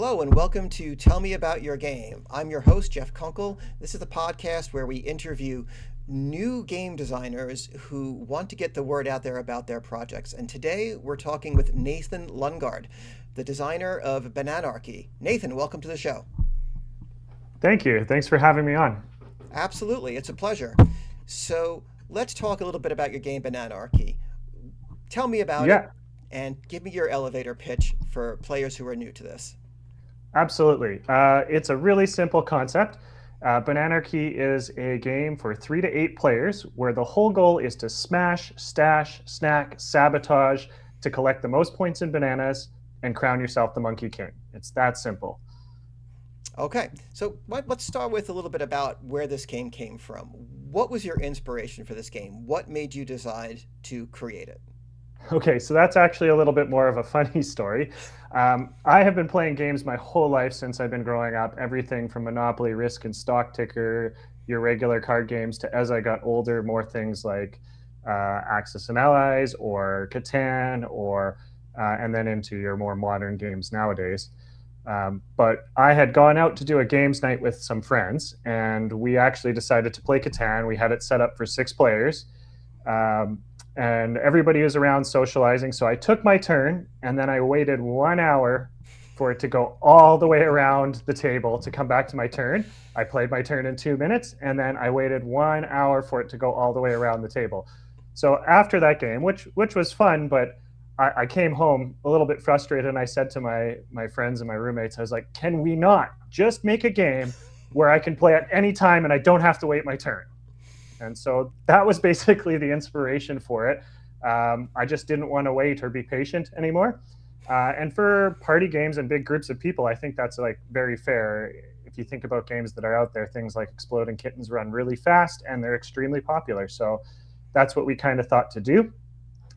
Hello and welcome to Tell Me About Your Game. I'm your host, Jeff Kunkel. This is the podcast where we interview new game designers who want to get the word out there about their projects. And today we're talking with Nathan Lundgaard, the designer of Bananarchy. Nathan, welcome to the show. Thank you. Thanks for having me on. Absolutely. It's a pleasure. So let's talk a little bit about your game, Bananarchy. Tell me about it and give me your elevator pitch for players who are new to this. Absolutely. It's a really simple concept. Bananarchy is a game for 3 to 8 players where the whole goal is to smash, stash, snack, sabotage to collect the most points in bananas and crown yourself the Monkey King. It's that simple. Okay, so let's start with a little bit about where this game came from. What was your inspiration for this game? What made you decide to create it? Okay, so that's actually a little bit more of a funny story. I have been playing games my whole life since I've been growing up, everything from Monopoly, Risk, and Stock Ticker, your regular card games, to as I got older, more things like Axis and Allies or Catan, and then into your more modern games nowadays. But I had gone out to do a games night with some friends, and we actually decided to play Catan. We had it set up for 6 players. And everybody was around socializing. So I took my turn, and then I waited 1 hour for it to go all the way around the table to come back to my turn. I played my turn in 2 minutes, and then I waited 1 hour for it to go all the way around the table. So after that game, which was fun, but I came home a little bit frustrated, and I said to my friends and my roommates, I was like, can we not just make a game where I can play at any time and I don't have to wait my turn? And so that was basically the inspiration for it. I just didn't want to wait or be patient anymore. And for party games and big groups of people, I think that's like very fair. If you think about games that are out there, things like Exploding Kittens run really fast and they're extremely popular. So that's what we kind of thought to do.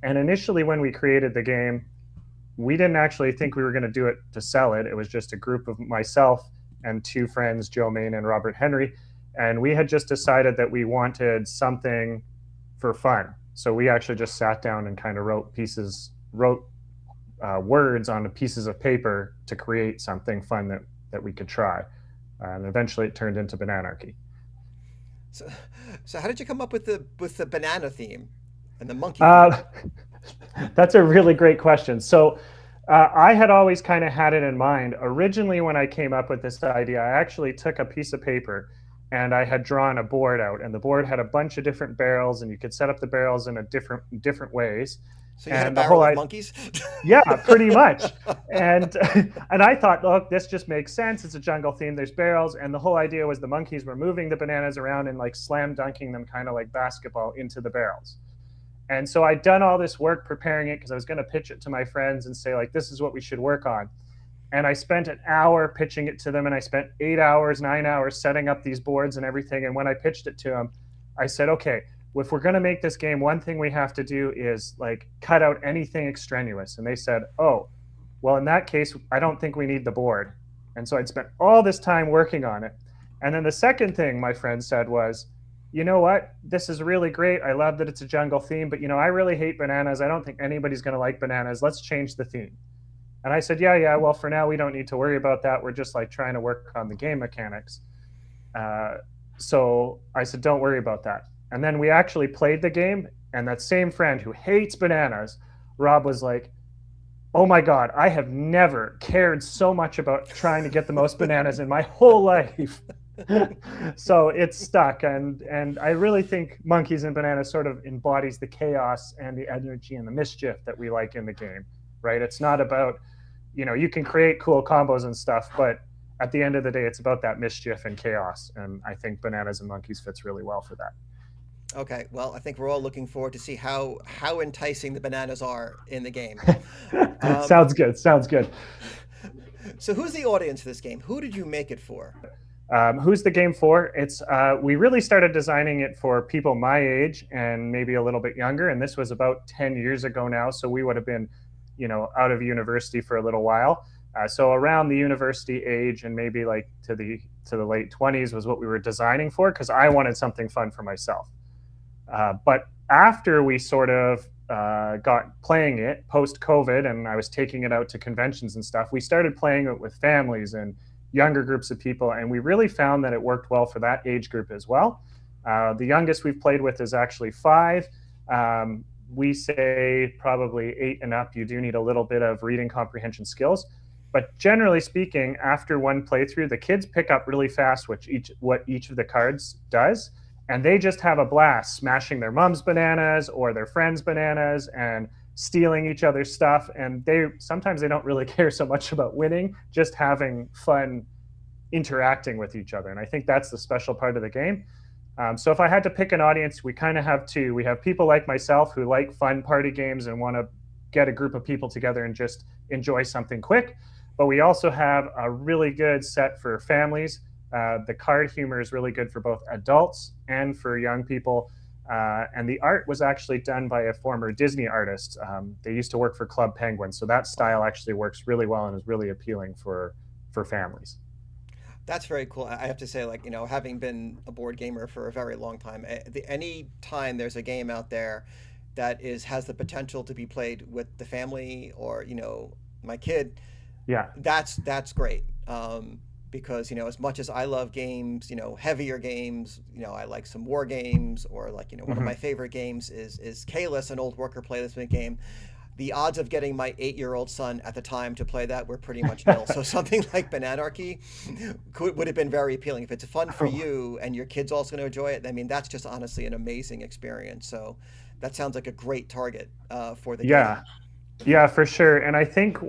And initially when we created the game, we didn't actually think we were going to do it to sell it. It was just a group of myself and 2 friends, Joe Main and Robert Henry. And we had just decided that we wanted something for fun. So we actually just sat down and kind of wrote words on pieces of paper to create something fun that we could try. And eventually it turned into Bananarchy. So how did you come up with the banana theme and the monkey theme? That's a really great question. So I had always kind of had it in mind. Originally, when I came up with this idea, I actually took a piece of paper and I had drawn a board out, and the board had a bunch of different barrels, and you could set up the barrels in different ways. So you had a barrel of monkeys? Yeah, pretty much. And I thought, look, this just makes sense. It's a jungle theme. There's barrels, and the whole idea was the monkeys were moving the bananas around and like slam dunking them, kind of like basketball, into the barrels. And so I'd done all this work preparing it because I was going to pitch it to my friends and say, like, this is what we should work on. And I spent an hour pitching it to them, and I spent 8 hours, 9 hours setting up these boards and everything. And when I pitched it to them, I said, okay, if we're going to make this game, one thing we have to do is like cut out anything extraneous. And they said, oh, well, in that case, I don't think we need the board. And so I'd spent all this time working on it. And then the second thing my friend said was, you know what, this is really great. I love that it's a jungle theme, but I really hate bananas. I don't think anybody's going to like bananas. Let's change the theme. And I said, yeah, well, for now, we don't need to worry about that. We're just like trying to work on the game mechanics. So I said, don't worry about that. And then we actually played the game, and that same friend who hates bananas, Rob, was like, oh my God, I have never cared so much about trying to get the most bananas in my whole life. So it's stuck. And I really think Monkeys and Bananas sort of embodies the chaos and the energy and the mischief that we like in the game, right? It's not about, you can create cool combos and stuff, but at the end of the day, it's about that mischief and chaos. And I think Bananas and Monkeys fits really well for that. Okay, well, I think we're all looking forward to see how enticing the bananas are in the game. Sounds good. So who's the audience for this game? Who did you make it for? Who's the game for? It's we really started designing it for people my age and maybe a little bit younger, and this was about 10 years ago now, so we would have been out of university for a little while. So around the university age and maybe like to the late 20s was what we were designing for, because I wanted something fun for myself. But after we sort of got playing it post-COVID, and I was taking it out to conventions and stuff, we started playing it with families and younger groups of people, and we really found that it worked well for that age group as well. The youngest we've played with is actually 5. We say probably 8 and up, you do need a little bit of reading comprehension skills. But generally speaking, after one playthrough, the kids pick up really fast what each of the cards does. And they just have a blast smashing their mom's bananas or their friends' bananas and stealing each other's stuff. And sometimes they don't really care so much about winning, just having fun interacting with each other. And I think that's the special part of the game. So if I had to pick an audience, we kind of have 2. We have people like myself who like fun party games and want to get a group of people together and just enjoy something quick. But we also have a really good set for families. The card humor is really good for both adults and for young people. And the art was actually done by a former Disney artist. They used to work for Club Penguin. So that style actually works really well and is really appealing for families. That's very cool. I have to say, like, having been a board gamer for a very long time, any time there's a game out there that has the potential to be played with the family or, my kid, yeah, that's great. Because, as much as I love games, heavier games, I like some war games, or like, one of my favorite games is Kalis, an old worker placement game. The odds of getting my 8-year-old son at the time to play that were pretty much nil. So something like Bananarchy would have been very appealing. If it's fun for you and your kid's also going to enjoy it, I mean, that's just honestly an amazing experience. So that sounds like a great target for the game. Yeah, for sure. And I think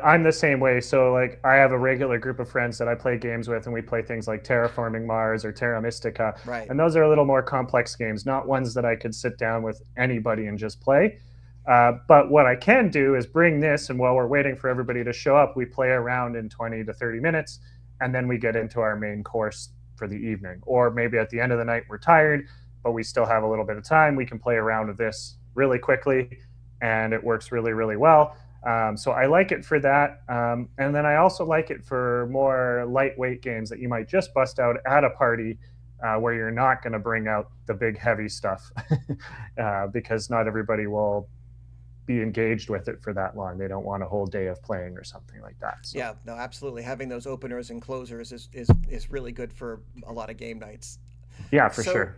I'm the same way. So like I have a regular group of friends that I play games with, and we play things like Terraforming Mars or Terra Mystica. Right. And those are a little more complex games, not ones that I could sit down with anybody and just play. But what I can do is bring this, and while we're waiting for everybody to show up, we play around in 20 to 30 minutes, and then we get into our main course for the evening. Or maybe at the end of the night, we're tired, but we still have a little bit of time. We can play around with this really quickly, and it works really, really well. So I like it for that. And then I also like it for more lightweight games that you might just bust out at a party where you're not going to bring out the big heavy stuff because not everybody will be engaged with it for that long. They don't want a whole day of playing or something like that. So. Yeah, no, absolutely. Having those openers and closers is really good for a lot of game nights. Yeah, for sure.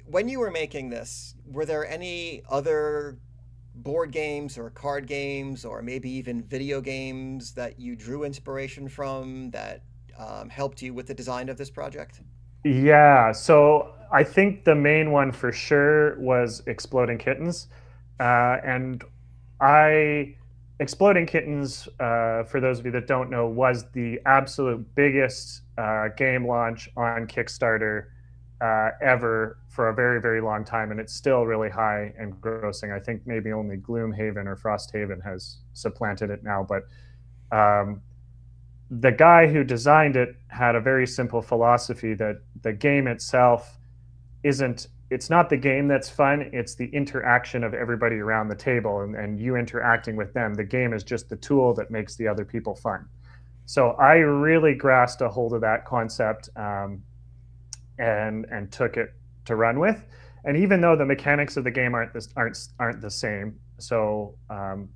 When you were making this, were there any other board games or card games or maybe even video games that you drew inspiration from that helped you with the design of this project? Yeah, so I think the main one for sure was Exploding Kittens. And Exploding Kittens, for those of you that don't know, was the absolute biggest game launch on Kickstarter ever for a very, very long time. And it's still really high and grossing. I think maybe only Gloomhaven or Frosthaven has supplanted it now. But the guy who designed it had a very simple philosophy that the game itself it's not the game that's fun, it's the interaction of everybody around the table and you interacting with them. The game is just the tool that makes the other people fun. So I really grasped a hold of that concept and took it to run with. And even though the mechanics of the game aren't the same, so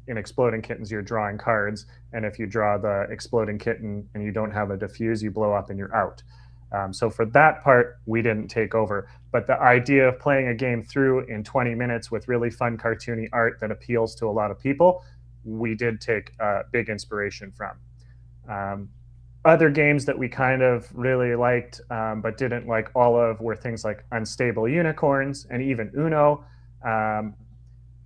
in Exploding Kittens, you're drawing cards, and if you draw the exploding kitten and you don't have a diffuse, you blow up and you're out. So for that part, we didn't take over. But the idea of playing a game through in 20 minutes with really fun cartoony art that appeals to a lot of people, we did take big inspiration from. Other games that we kind of really liked but didn't like all of were things like Unstable Unicorns and even Uno.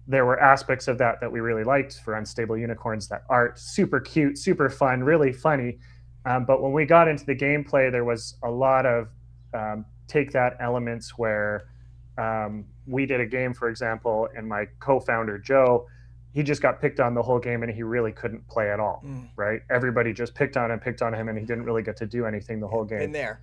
There were aspects of that we really liked for Unstable Unicorns, that art, super cute, super fun, really funny. But when we got into the gameplay, there was a lot of take that elements where we did a game, for example, and my co-founder, Joe, he just got picked on the whole game and he really couldn't play at all, right? Everybody just picked on him and he didn't really get to do anything the whole game. In there.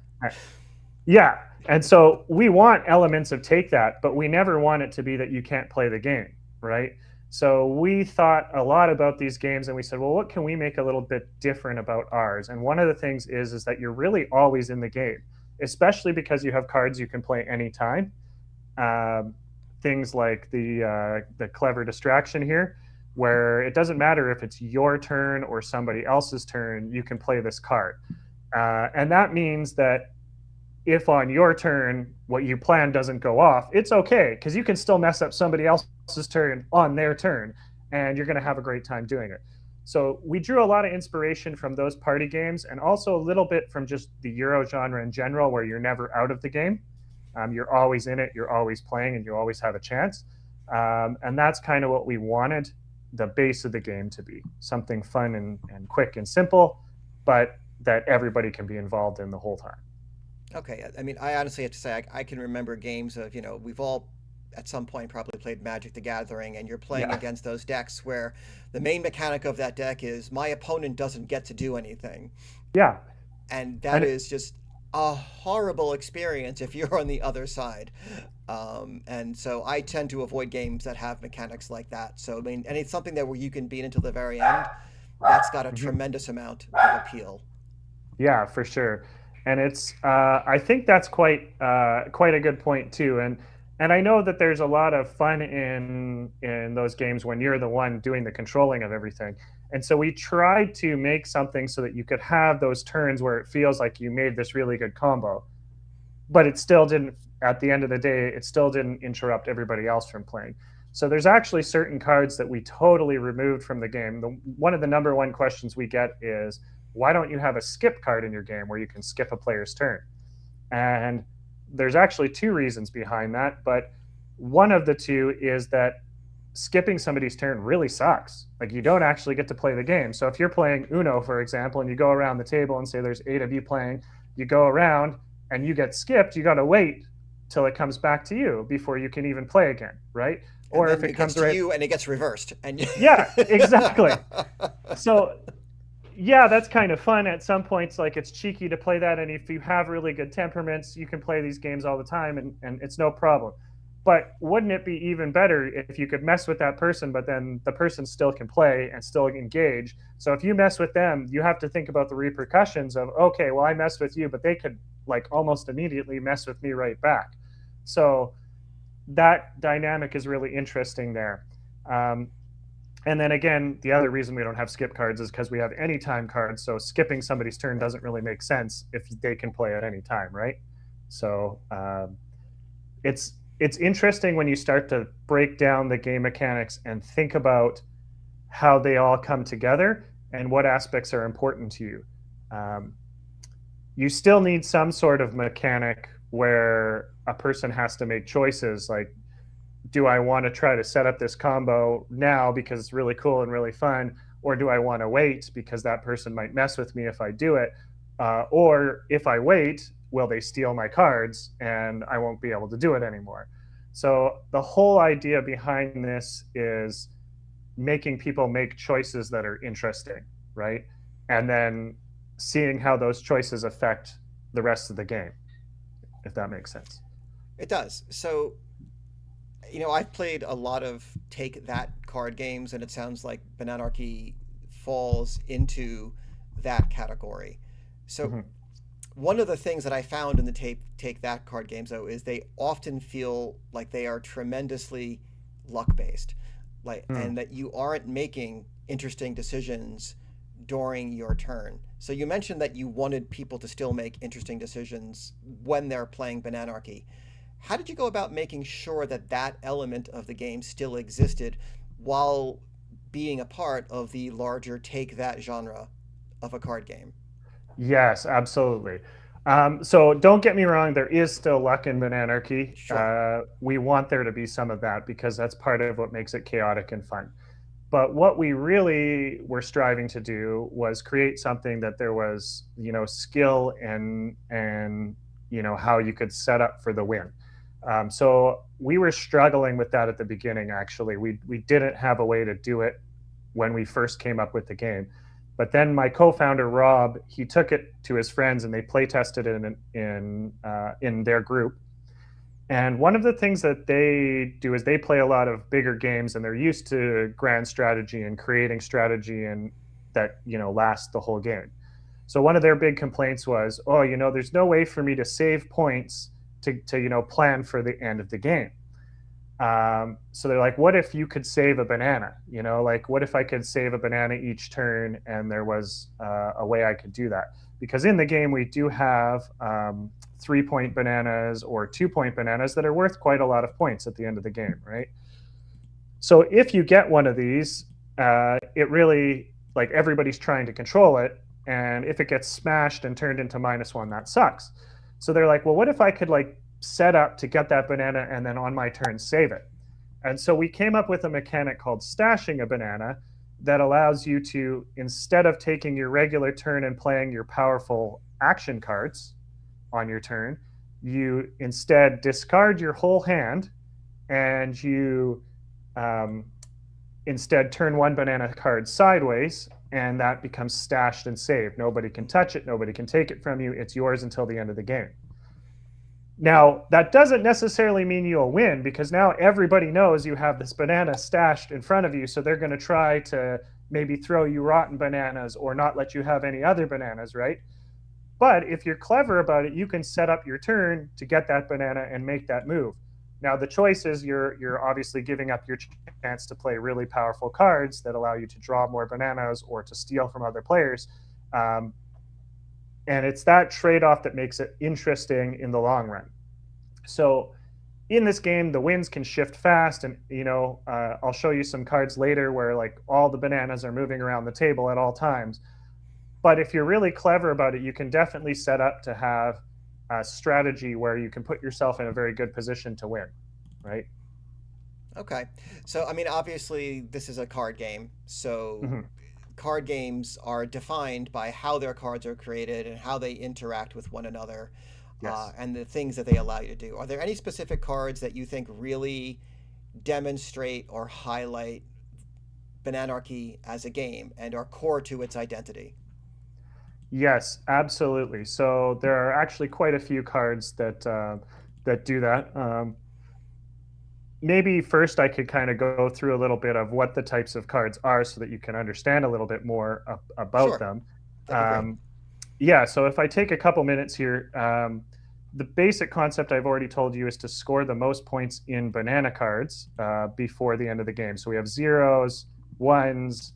Yeah. And so we want elements of take that, but we never want it to be that you can't play the game, right? So we thought a lot about these games and we said, well, what can we make a little bit different about ours? And one of the things is that you're really always in the game, especially because you have cards you can play anytime. things like the clever distraction here, where it doesn't matter if it's your turn or somebody else's turn, you can play this card. And that means that if on your turn what you plan doesn't go off, it's okay, because you can still mess up somebody else's turn on their turn, and you're going to have a great time doing it. So we drew a lot of inspiration from those party games, and also a little bit from just the Euro genre in general, where you're never out of the game. You're always in it, you're always playing, and you always have a chance. And that's kind of what we wanted the base of the game to be, something fun and quick and simple, but that everybody can be involved in the whole time. Okay, I mean, I honestly have to say, I can remember games of, we've all at some point probably played Magic the Gathering, and you're playing Yeah. against those decks where the main mechanic of that deck is my opponent doesn't get to do anything. Yeah. And that is just a horrible experience if you're on the other side. And so I tend to avoid games that have mechanics like that. So, I mean, and it's something that where you can beat until the very end, that's got a tremendous amount of appeal. Yeah, for sure. And it's I think that's quite a good point too. And I know that there's a lot of fun in those games when you're the one doing the controlling of everything. And so we tried to make something so that you could have those turns where it feels like you made this really good combo, but it still didn't, at the end of the day, it still didn't interrupt everybody else from playing. So there's actually certain cards that we totally removed from the game. One of the number one questions we get is, why don't you have a skip card in your game where you can skip a player's turn? And there's actually two reasons behind that, but one of the two is that skipping somebody's turn really sucks. Like, you don't actually get to play the game. So if you're playing Uno, for example, and you go around the table and say there's 8 of you playing, you go around and you get skipped, you got to wait till it comes back to you before you can even play again, right? Or if it comes to you and it gets reversed. And yeah, exactly. So yeah, that's kind of fun at some points. Like, it's cheeky to play that, and if you have really good temperaments, you can play these games all the time, and it's no problem. But wouldn't it be even better if you could mess with that person, but then the person still can play and still engage? So if you mess with them, you have to think about the repercussions of, okay, well, I messed with you, but they could like almost immediately mess with me right back. So that dynamic is really interesting there. And then again, the other reason we don't have skip cards is because we have anytime cards. So skipping somebody's turn doesn't really make sense if they can play at any time, right? So it's interesting when you start to break down the game mechanics and think about how they all come together and what aspects are important to you. You still need some sort of mechanic where a person has to make choices, like, do I want to try to set up this combo now because it's really cool and really fun, or do I want to wait because that person might mess with me if I do it, or if I wait, will they steal my cards and I won't be able to do it anymore? So the whole idea behind this is making people make choices that are interesting, right? And then seeing how those choices affect the rest of the game, if that makes sense. It does. So, I've played a lot of take that card games, and it sounds like Bananarchy falls into that category. So one of the things that I found in the take that card games, though, is they often feel like they are tremendously luck based, and that you aren't making interesting decisions during your turn. So you mentioned that you wanted people to still make interesting decisions when they're playing Bananarchy. How did you go about making sure that that element of the game still existed while being a part of the larger take that genre of a card game? Yes, absolutely. So don't get me wrong, there is still luck in Bananarchy. Sure. We want there to be some of that because that's part of what makes it chaotic and fun. But what we really were striving to do was create something that there was, skill and how you could set up for the win. So we were struggling with that at the beginning, actually. We didn't have a way to do it when we first came up with the game. But then my co-founder, Rob, he took it to his friends and they play tested it in their group. And one of the things that they do is they play a lot of bigger games, and they're used to grand strategy and creating strategy and that, lasts the whole game. So one of their big complaints was, there's no way for me to save points to plan for the end of the game. So they're like, what if you could save a banana? You know, like what if I could save a banana each turn and there was a way I could do that? Because in the game, we do have 3-point bananas or 2-point bananas that are worth quite a lot of points at the end of the game, right? So if you get one of these, it really, like everybody's trying to control it. And if it gets smashed and turned into -1, that sucks. So they're like, well, what if I could like set up to get that banana and then on my turn save it? And so we came up with a mechanic called stashing a banana that allows you to, instead of taking your regular turn and playing your powerful action cards on your turn, you instead discard your whole hand and you instead turn one banana card sideways, and that becomes stashed and saved. Nobody can touch it. Nobody can take it from you. It's yours until the end of the game. Now, that doesn't necessarily mean you'll win, because now everybody knows you have this banana stashed in front of you, so they're going to try to maybe throw you rotten bananas or not let you have any other bananas, right? But if you're clever about it, you can set up your turn to get that banana and make that move. Now, the choice is you're obviously giving up your chance to play really powerful cards that allow you to draw more bananas or to steal from other players. And it's that trade-off that makes it interesting in the long run. So in this game, the winds can shift fast, and I'll show you some cards later where like all the bananas are moving around the table at all times. But if you're really clever about it, you can definitely set up to have a strategy where you can put yourself in a very good position to win, right? Okay. So, I mean, obviously, this is a card game. So card games are defined by how their cards are created and how they interact with one another, and the things that they allow you to do. Are there any specific cards that you think really demonstrate or highlight Bananarchy as a game and are core to its identity? Yes, absolutely. So there are actually quite a few cards that do that. Maybe first I could kind of go through a little bit of what the types of cards are so that you can understand a little bit more about them. Yeah, so if I take a couple minutes here, the basic concept I've already told you is to score the most points in banana cards before the end of the game. So we have 0s, 1s,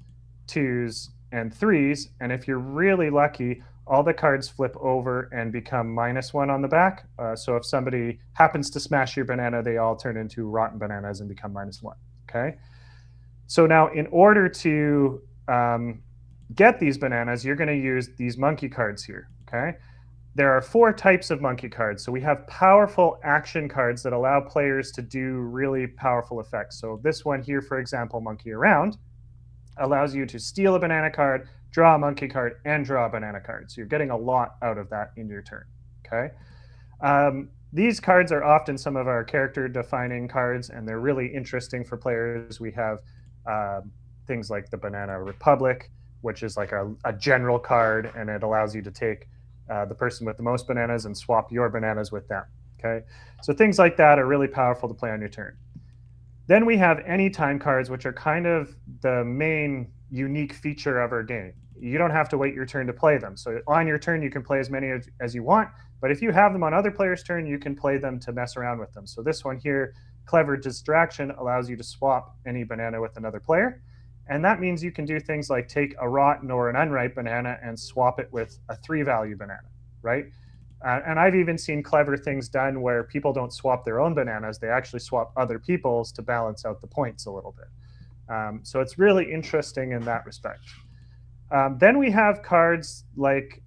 2s, and 3s, and if you're really lucky, all the cards flip over and become -1 on the back. So if somebody happens to smash your banana, they all turn into rotten bananas and become -1. Okay. So now, in order to get these bananas, you're going to use these monkey cards here. Okay. There are 4 types of monkey cards. So we have powerful action cards that allow players to do really powerful effects. So this one here, for example, Monkey Around, allows you to steal a banana card, draw a monkey card, and draw a banana card. So you're getting a lot out of that in your turn. Okay. These cards are often some of our character-defining cards, and they're really interesting for players. We have things like the Banana Republic, which is like a general card, and it allows you to take the person with the most bananas and swap your bananas with them. Okay. So things like that are really powerful to play on your turn. Then we have anytime cards, which are kind of the main unique feature of our game. You don't have to wait your turn to play them. So on your turn, you can play as many as you want. But if you have them on other players' turn, you can play them to mess around with them. So this one here, Clever Distraction, allows you to swap any banana with another player. And that means you can do things like take a rotten or an unripe banana and swap it with a 3-value banana, right? And I've even seen clever things done where people don't swap their own bananas. They actually swap other people's to balance out the points a little bit. So it's really interesting in that respect. Then we have cards like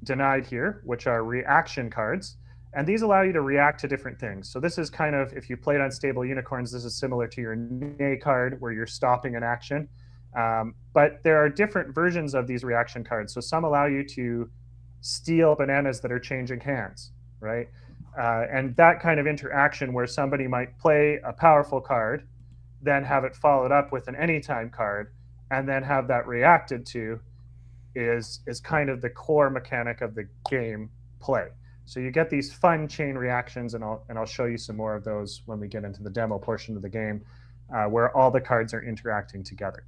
Denied here, which are reaction cards. And these allow you to react to different things. So this is kind of, if you played Unstable Unicorns, this is similar to your Nay card where you're stopping an action. But there are different versions of these reaction cards. So some allow you to steal bananas that are changing hands, right? And that kind of interaction where somebody might play a powerful card, then have it followed up with an anytime card, and then have that reacted to is kind of the core mechanic of the game play. So you get these fun chain reactions, and I'll show you some more of those when we get into the demo portion of the game, where all the cards are interacting together.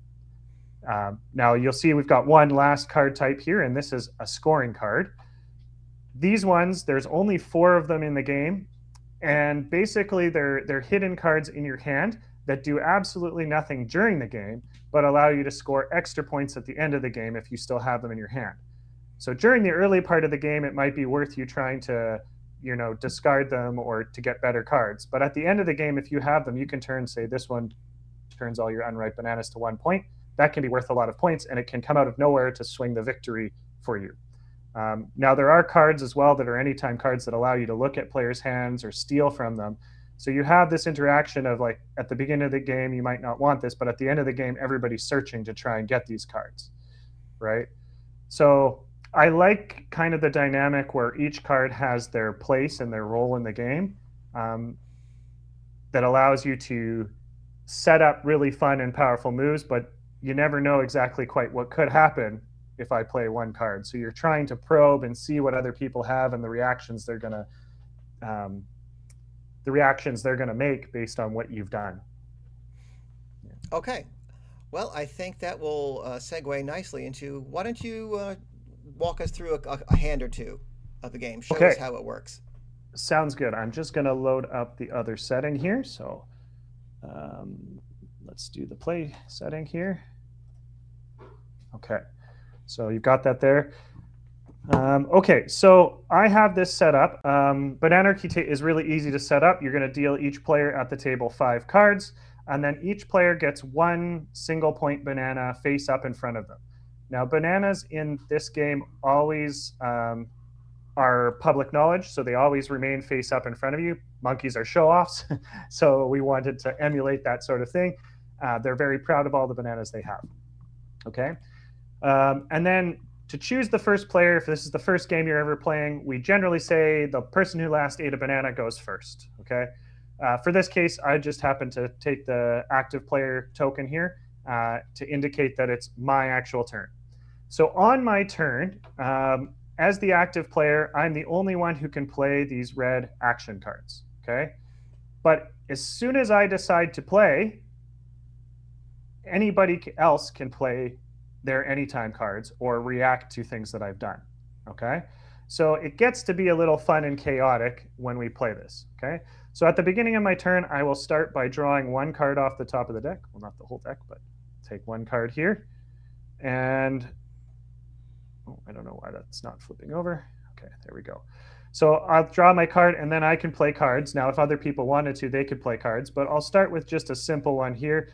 Now you'll see we've got one last card type here, and this is a scoring card. These ones, there's only 4 of them in the game, And basically, they're hidden cards in your hand that do absolutely nothing during the game, but allow you to score extra points at the end of the game if you still have them in your hand. So during the early part of the game, it might be worth you trying to, discard them or to get better cards. But at the end of the game, if you have them, you can turn, say, this one turns all your unripe bananas to 1 point. That can be worth a lot of points, and it can come out of nowhere to swing the victory for you. Now, there are cards as well that are anytime cards that allow you to look at players' hands or steal from them. So you have this interaction of, like, at the beginning of the game, you might not want this, but at the end of the game, everybody's searching to try and get these cards, right? So I like kind of the dynamic where each card has their place and their role in the game, that allows you to set up really fun and powerful moves, but you never know exactly quite what could happen if I play one card. So you're trying to probe and see what other people have and the reactions they're gonna make based on what you've done. Okay. Well, I think that will segue nicely into, why don't you walk us through a hand or two of the game? Show us how it works. Sounds good. I'm just going to load up the other setting here. So let's do the play setting here. Okay. So you've got that there. Okay, so I have this set up. Bananarchy is really easy to set up. You're going to deal each player at the table 5 cards, and then each player gets 1 single point banana face up in front of them. Now, bananas in this game always are public knowledge, so they always remain face up in front of you. Monkeys are show-offs, so we wanted to emulate that sort of thing. They're very proud of all the bananas they have. Okay, and then to choose the first player, if this is the first game you're ever playing, we generally say the person who last ate a banana goes first. Okay, for this case, I just happen to take the active player token here to indicate that it's my actual turn. So on my turn, as the active player, I'm the only one who can play these red action cards. Okay, but as soon as I decide to play, anybody else can play their anytime cards or react to things that I've done. Okay, so it gets to be a little fun and chaotic when we play this. Okay, so at the beginning of my turn, I will start by drawing 1 card off the top of the deck. Well, not the whole deck, but take 1 card here. And I don't know why that's not flipping over. Okay, there we go. So I'll draw my card, and then I can play cards. Now, if other people wanted to, they could play cards, but I'll start with just a simple one here.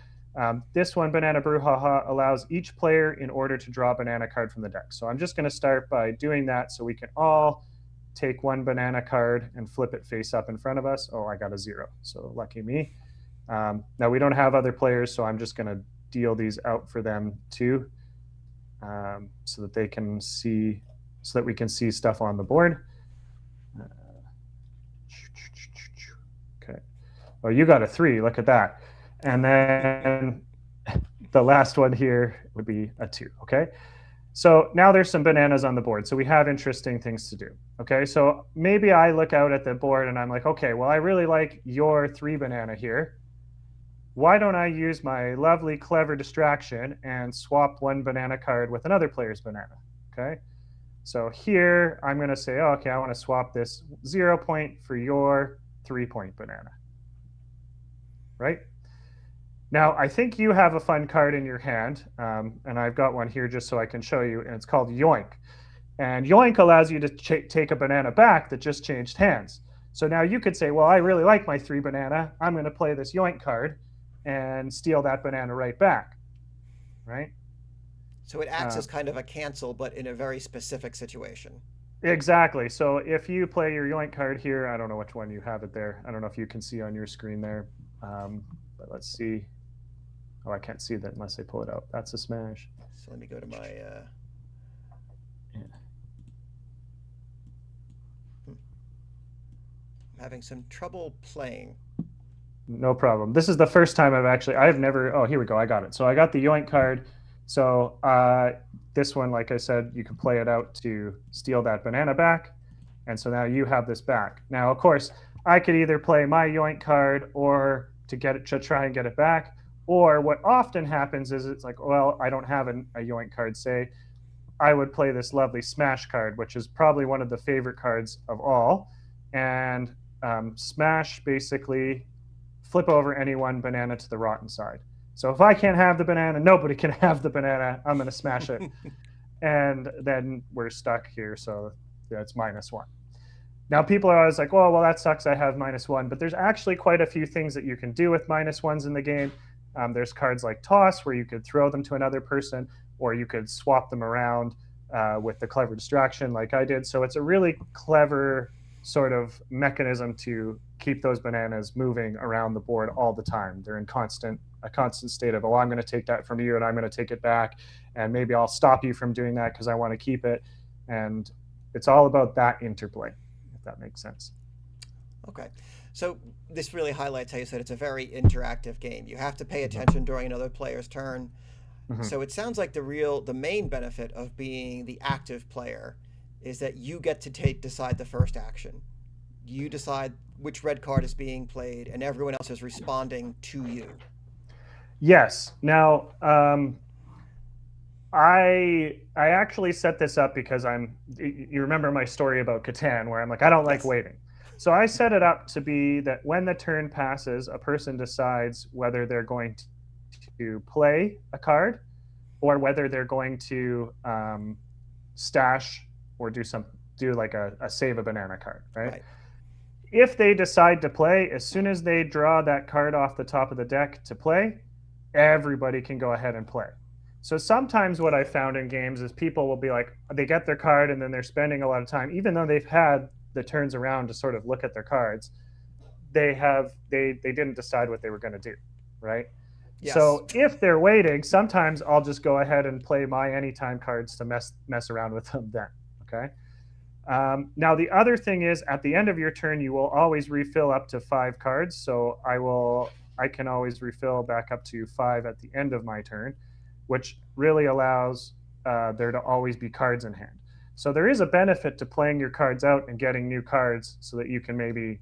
This one, Banana Brouhaha, allows each player in order to draw a banana card from the deck. So I'm just going to start by doing that so we can all take 1 banana card and flip it face up in front of us. Oh, I got a 0, so lucky me. Now, we don't have other players, so I'm just going to deal these out for them too, so that they can see, so that we can see stuff on the board. Okay. Oh, you got a 3. Look at that. And then the last one here would be a 2. Okay. So now there's some bananas on the board. So we have interesting things to do. Okay. So maybe I look out at the board and I'm like, okay, well, I really like your 3 banana here. Why don't I use my lovely, clever distraction and swap 1 banana card with another player's banana? Okay. So here I'm going to say, oh, okay, I want to swap this 0 point for your 3 point banana. Right? Now, I think you have a fun card in your hand, and I've got one here just so I can show you, and it's called Yoink. And Yoink allows you to take a banana back that just changed hands. So now you could say, well, I really like my 3 banana. I'm going to play this Yoink card and steal that banana right back, right? So it acts as kind of a cancel, but in a very specific situation. Exactly. So if you play your Yoink card here, I don't know which one you have it there. I don't know if you can see on your screen there, but let's see. Oh, I can't see that unless I pull it out. That's a smash. So let me go to my... I'm having some trouble playing. No problem. This is the first time I've never, oh, here we go. I got it. So I got the Yoink card. So this one, like I said, you can play it out to steal that banana back. And so now you have this back. Now, of course, I could either play my Yoink card or to try and get it back. Or what often happens is it's like, well, I don't have a Yoink card, say. I would play this lovely Smash card, which is probably one of the favorite cards of all. And smash, basically flip over any one banana to the rotten side. So if I can't have the banana, nobody can have the banana. I'm going to smash it. And then we're stuck here. So yeah, it's -1. Now, people are always like, oh, well, that sucks. I have -1. But there's actually quite a few things that you can do with -1s in the game. There's cards like Toss, where you could throw them to another person, or you could swap them around with the Clever Distraction like I did. So it's a really clever sort of mechanism to keep those bananas moving around the board all the time. They're in a constant state of, oh, I'm going to take that from you and I'm going to take it back. And maybe I'll stop you from doing that because I want to keep it. And it's all about that interplay, if that makes sense. Okay. So this really highlights how you said it's a very interactive game. You have to pay attention during another player's turn. Mm-hmm. So it sounds like the main benefit of being the active player is that you get to decide the first action. You decide which red card is being played, and everyone else is responding to you. Yes. Now, I actually set this up because you remember my story about Catan, where I'm like, I don't like waiting. So I set it up to be that when the turn passes, a person decides whether they're going to play a card or whether they're going to stash or do like a save a banana card, right? If they decide to play, as soon as they draw that card off the top of the deck to play, everybody can go ahead and play. So sometimes what I found in games is people will be like, they get their card and then they're spending a lot of time, even though they've had the turns around to sort of look at their cards, they didn't decide what they were going to do, right? Yes. So if they're waiting, sometimes I'll just go ahead and play my anytime cards to mess around with them then, okay? Now, the other thing is, at the end of your turn, you will always refill up to 5 cards. So I can always refill back up to 5 at the end of my turn, which really allows there to always be cards in hand. So there is a benefit to playing your cards out and getting new cards so that you can maybe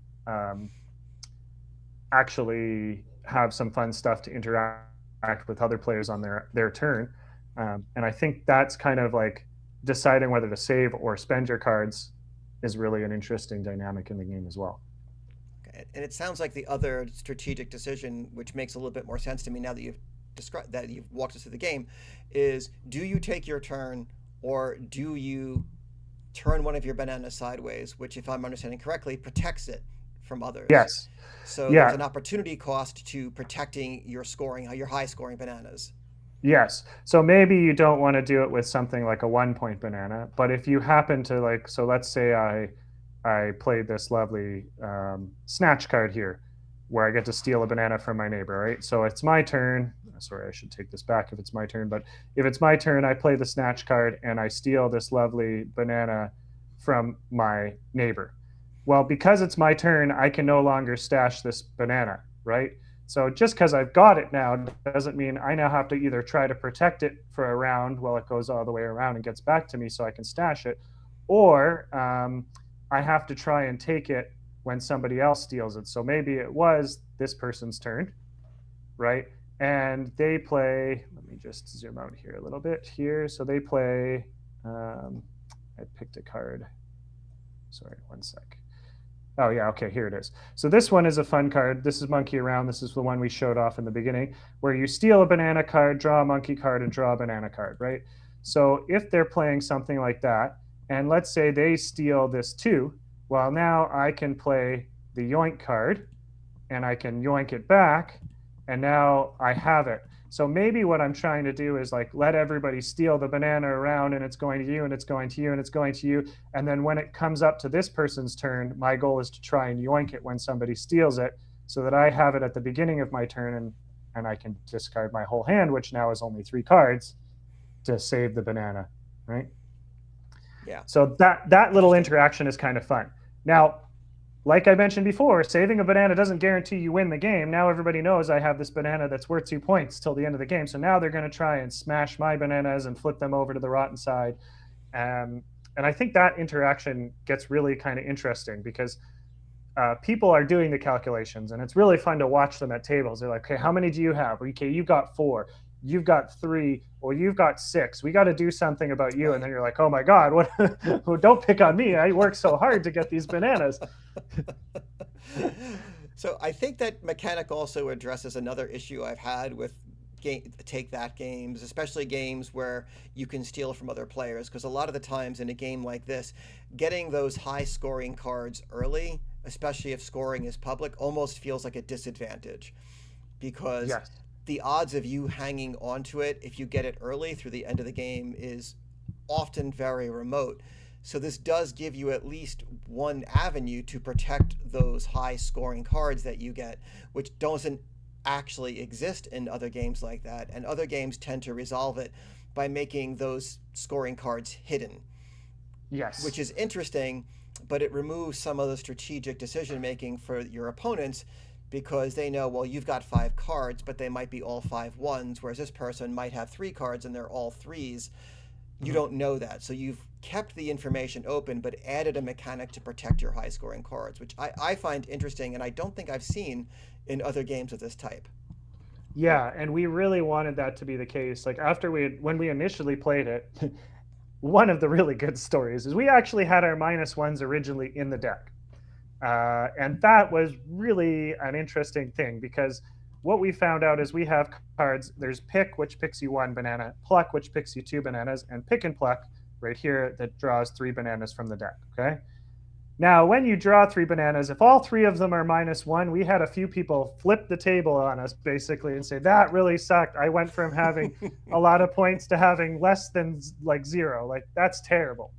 actually have some fun stuff to interact with other players on their turn. And I think that's kind of like deciding whether to save or spend your cards is really an interesting dynamic in the game as well. Okay. And it sounds like the other strategic decision, which makes a little bit more sense to me now that you've walked us through the game, is do you take your turn or do you turn one of your bananas sideways, which, if I'm understanding correctly, protects it from others? Yes. So there's an opportunity cost to protecting your high scoring bananas. Yes. So maybe you don't want to do it with something like a 1-point banana, but if you happen to so let's say I played this lovely snatch card here where I get to steal a banana from my neighbor, right? So it's my turn. Sorry, I should take this back if it's my turn, but if it's my turn, I play the snatch card and I steal this lovely banana from my neighbor. Well, because it's my turn, I can no longer stash this banana, right? So just because I've got it now doesn't mean I now have to either try to protect it for a round while it goes all the way around and gets back to me so I can stash it, or I have to try and take it when somebody else steals it. So maybe it was this person's turn, right? And they play, let me just zoom out here a little bit here. So they play, I picked a card. Sorry, one sec. Oh yeah, okay, here it is. So this one is a fun card. This is Monkey Around. This is the one we showed off in the beginning, where you steal a banana card, draw a monkey card, and draw a banana card, right? So if they're playing something like that, and let's say they steal this too, well, now I can play the yoink card, and I can yoink it back, and now I have it. So maybe what I'm trying to do is let everybody steal the banana around, and it's going to you, and it's going to you, and it's going to you. And then when it comes up to this person's turn, my goal is to try and yoink it when somebody steals it so that I have it at the beginning of my turn, and I can discard my whole hand, which now is only 3 cards, to save the banana, right? Yeah. So that little interaction is kind of fun. Now, like I mentioned before, saving a banana doesn't guarantee you win the game. Now everybody knows I have this banana that's worth 2 points till the end of the game. So now they're going to try and smash my bananas and flip them over to the rotten side. And I think that interaction gets really kind of interesting because people are doing the calculations, and it's really fun to watch them at tables. They're like, okay, how many do you have? Okay, you've got 4. You've got 3, or you've got 6. We got to do something about you. And then you're like, oh my God, what? Don't pick on me. I worked so hard to get these bananas. So I think that mechanic also addresses another issue I've had with take that games, especially games where you can steal from other players. Because a lot of the times in a game like this, getting those high scoring cards early, especially if scoring is public, almost feels like a disadvantage because Yes. the odds of you hanging onto it if you get it early through the end of the game is often very remote. So this does give you at least one avenue to protect those high scoring cards that you get, which doesn't actually exist in other games like that. And other games tend to resolve it by making those scoring cards hidden, which Yes. is interesting, but it removes some of the strategic decision making for your opponents because they know, well, you've got 5 cards, but they might be all 5 1s, whereas this person might have 3 cards and they're all 3s. You Mhm. don't know that. So you've kept the information open, but added a mechanic to protect your high scoring cards, which I find interesting and I don't think I've seen in other games of this type. Yeah, and we really wanted that to be the case. Like after when we initially played it, one of the really good stories is we actually had our -1s originally in the deck. And that was really an interesting thing because what we found out is we have cards. There's pick, which picks you 1 banana, pluck, which picks you 2 bananas, and pick and pluck right here that draws 3 bananas from the deck. Okay. Now, when you draw 3 bananas, if all 3 of them are -1, we had a few people flip the table on us basically and say, that really sucked. I went from having a lot of points to having less than like 0. Like, that's terrible.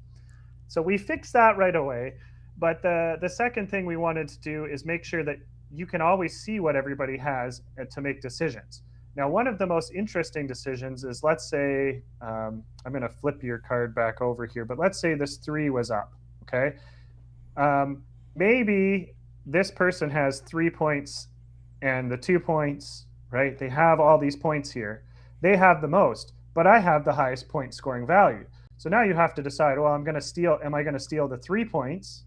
So we fixed that right away. But the second thing we wanted to do is make sure that you can always see what everybody has to make decisions. Now, one of the most interesting decisions is, let's say, I'm going to flip your card back over here, but let's say this 3 was up, okay? Maybe this person has 3 points and the 2 points, right? They have all these points here. They have the most, but I have the highest point scoring value. So now you have to decide, well, I'm going to steal. Am I going to steal the 3 points,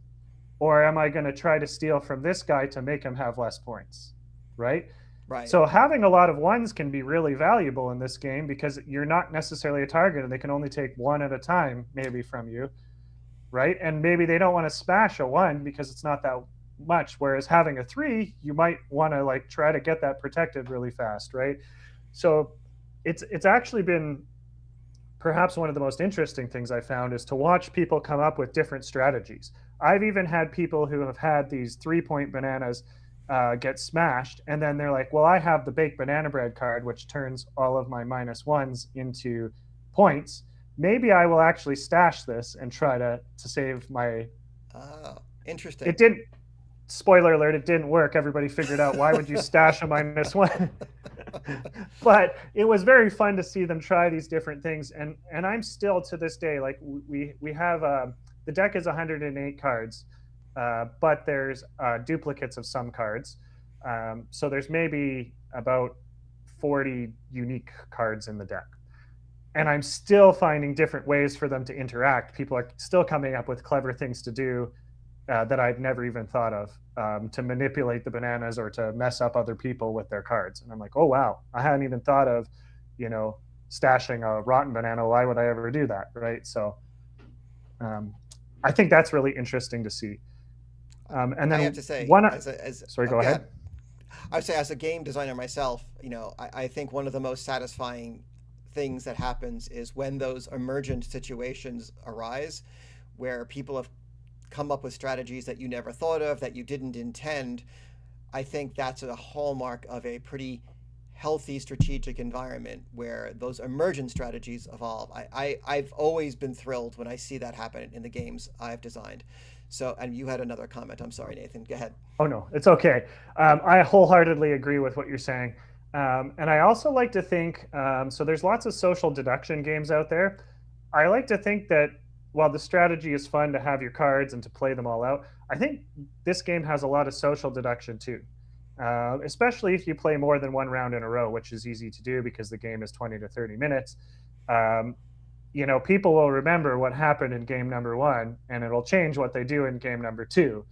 or am I going to try to steal from this guy to make him have less points, right? Right. So having a lot of 1s can be really valuable in this game because you're not necessarily a target and they can only take 1 at a time maybe from you, right? And maybe they don't want to smash a 1 because it's not that much. Whereas having a 3, you might want to like try to get that protected really fast, right? So it's actually been perhaps one of the most interesting things I found is to watch people come up with different strategies. I've even had people who have had these 3-point bananas get smashed, and then they're like, well, I have the baked banana bread card, which turns all of my -1s into points. Maybe I will actually stash this and try to save my. Ah, interesting. It didn't. Spoiler alert! It didn't work. Everybody figured out why would you stash a -1. But it was very fun to see them try these different things, and I'm still to this day like we have the deck is 108 cards, but there's duplicates of some cards, so there's maybe about 40 unique cards in the deck, and I'm still finding different ways for them to interact. People are still coming up with clever things to do that I'd never even thought of, to manipulate the bananas or to mess up other people with their cards. And I'm like, oh, wow, I hadn't even thought of, stashing a rotten banana. Why would I ever do that? Right. So I think that's really interesting to see. And I then have to say, sorry, oh, go ahead. I would say as a game designer myself, I think one of the most satisfying things that happens is when those emergent situations arise where people have come up with strategies that you never thought of, that you didn't intend. I think that's a hallmark of a pretty healthy strategic environment where those emergent strategies evolve. I've always been thrilled when I see that happen in the games I've designed. So, and you had another comment. I'm sorry, Nathan. Go ahead. Oh, no, it's okay. I wholeheartedly agree with what you're saying. And I also like to think, so there's lots of social deduction games out there. I like to think that while the strategy is fun to have your cards and to play them all out, I think this game has a lot of social deduction too, especially if you play more than one round in a row, which is easy to do because the game is 20 to 30 minutes. People will remember what happened in game number 1, and it'll change what they do in game number 2.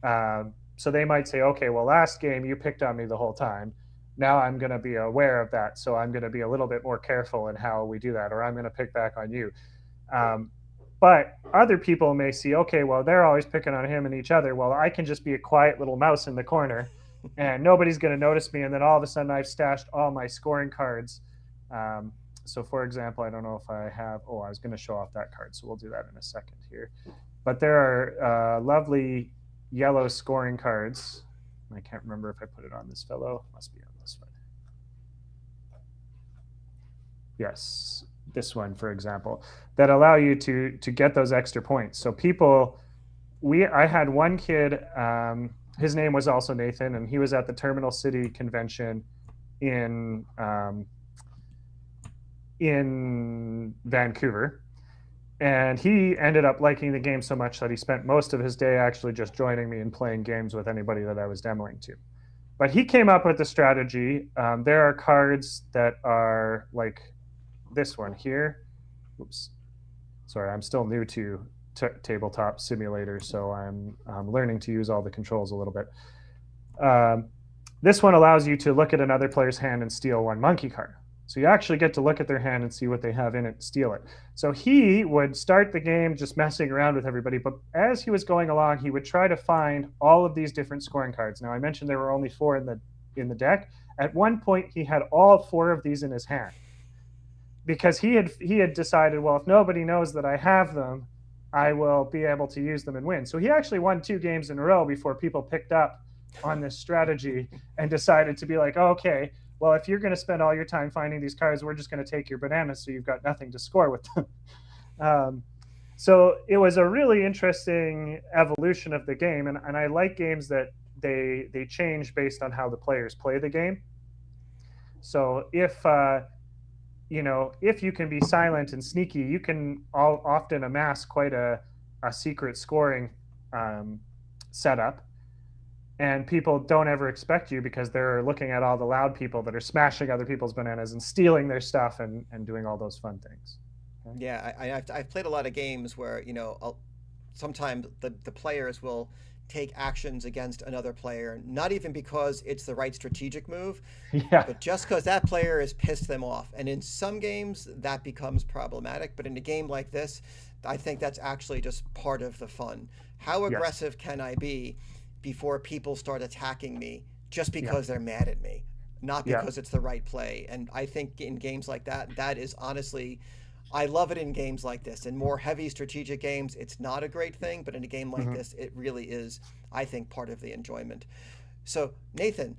So they might say, okay, well, last game you picked on me the whole time. Now I'm going to be aware of that, so I'm going to be a little bit more careful in how we do that, or I'm going to pick back on you. But other people may see, okay, well, they're always picking on him and each other. Well, I can just be a quiet little mouse in the corner and nobody's going to notice me. And then all of a sudden I've stashed all my scoring cards. So for example, I don't know if I have, I was going to show off that card. So we'll do that in a second here. But there are lovely yellow scoring cards. I can't remember if I put it on this fellow. Must be on this one. Yes, this one, for example, that allow you to get those extra points. So people, I had one kid, his name was also Nathan, and he was at the Terminal City convention in Vancouver. And he ended up liking the game so much that he spent most of his day actually just joining me and playing games with anybody that I was demoing to. But he came up with the strategy. There are cards that are like this one here. Oops. Sorry, I'm still new to tabletop simulator, so I'm learning to use all the controls a little bit. This one allows you to look at another player's hand and steal one monkey card. So you actually get to look at their hand and see what they have in it and steal it. So he would start the game just messing around with everybody, but as he was going along, he would try to find all of these different scoring cards. Now, I mentioned there were only 4 in the deck. At one point, he had all 4 of these in his hand because he had decided, well, if nobody knows that I have them, I will be able to use them and win. So he actually won 2 games in a row before people picked up on this strategy and decided to be like, oh, okay, well, if you're going to spend all your time finding these cards, we're just going to take your bananas, so you've got nothing to score with them. So it was a really interesting evolution of the game, and I like games that they change based on how the players play the game. So if you can be silent and sneaky, you can often amass quite a secret scoring setup. And people don't ever expect you because they're looking at all the loud people that are smashing other people's bananas and stealing their stuff and doing all those fun things. Okay? Yeah, I've played a lot of games where, sometimes the players will take actions against another player, not even because it's the right strategic move, but just because that player has pissed them off. And in some games, that becomes problematic. But in a game like this, I think that's actually just part of the fun. How aggressive can I be before people start attacking me just because they're mad at me, not because it's the right play? And I think in games like that, that is honestly, I love it in games like this. In more heavy strategic games, it's not a great thing, but in a game like this, it really is, I think, part of the enjoyment. So Nathan,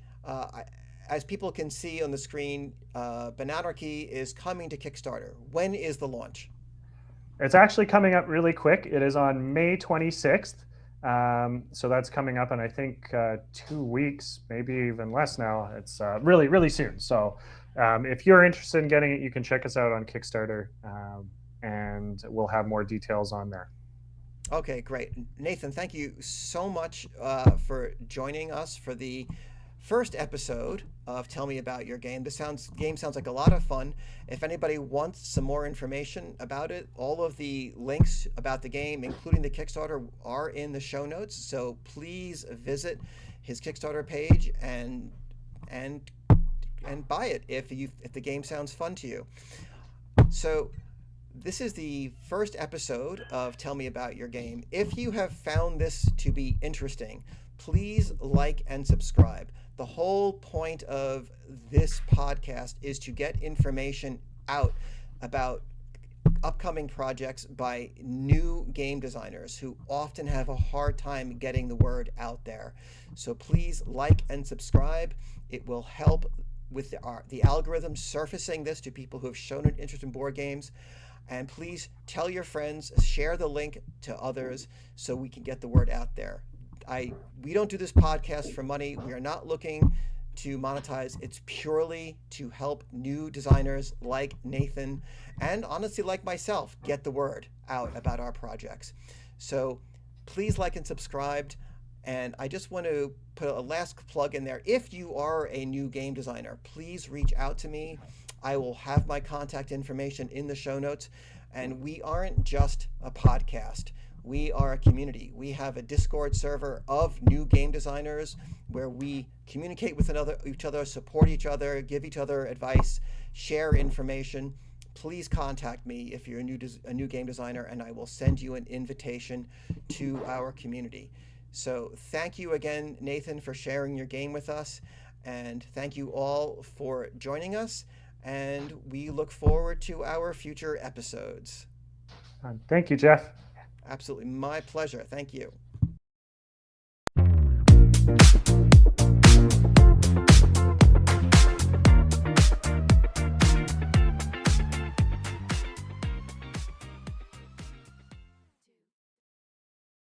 as people can see on the screen, Bananarchy is coming to Kickstarter. When is the launch? It's actually coming up really quick. It is on May 26th. So that's coming up in, I think, 2 weeks, maybe even less now. It's really, really soon. So if you're interested in getting it, you can check us out on Kickstarter, and we'll have more details on there. Okay, great. Nathan, thank you so much for joining us for the first episode of Tell Me About Your Game. This game sounds like a lot of fun. If anybody wants some more information about it, all of the links about the game, including the Kickstarter, are in the show notes. So please visit his Kickstarter page and buy it if the game sounds fun to you. So this is the first episode of Tell Me About Your Game. If you have found this to be interesting, please like and subscribe. The whole point of this podcast is to get information out about upcoming projects by new game designers who often have a hard time getting the word out there. So please like and subscribe. It will help with the algorithm surfacing this to people who have shown an interest in board games. And please tell your friends, share the link to others so we can get the word out there. We don't do this podcast for money. We are not looking to monetize. It's purely to help new designers like Nathan and honestly like myself get the word out about our projects. So please like and subscribe. And I just want to put a last plug in there. If you are a new game designer, please reach out to me. I will have my contact information in the show notes. And we aren't just a podcast. We are a community. We have a Discord server of new game designers where we communicate with each other, support each other, give each other advice, share information. please contact me if you're a new game designer, and I will send you an invitation to our community. So thank you again, Nathan, for sharing your game with us, and thank you all for joining us, and we look forward to our future episodes. Thank you, Jeff. Absolutely, my pleasure. Thank you.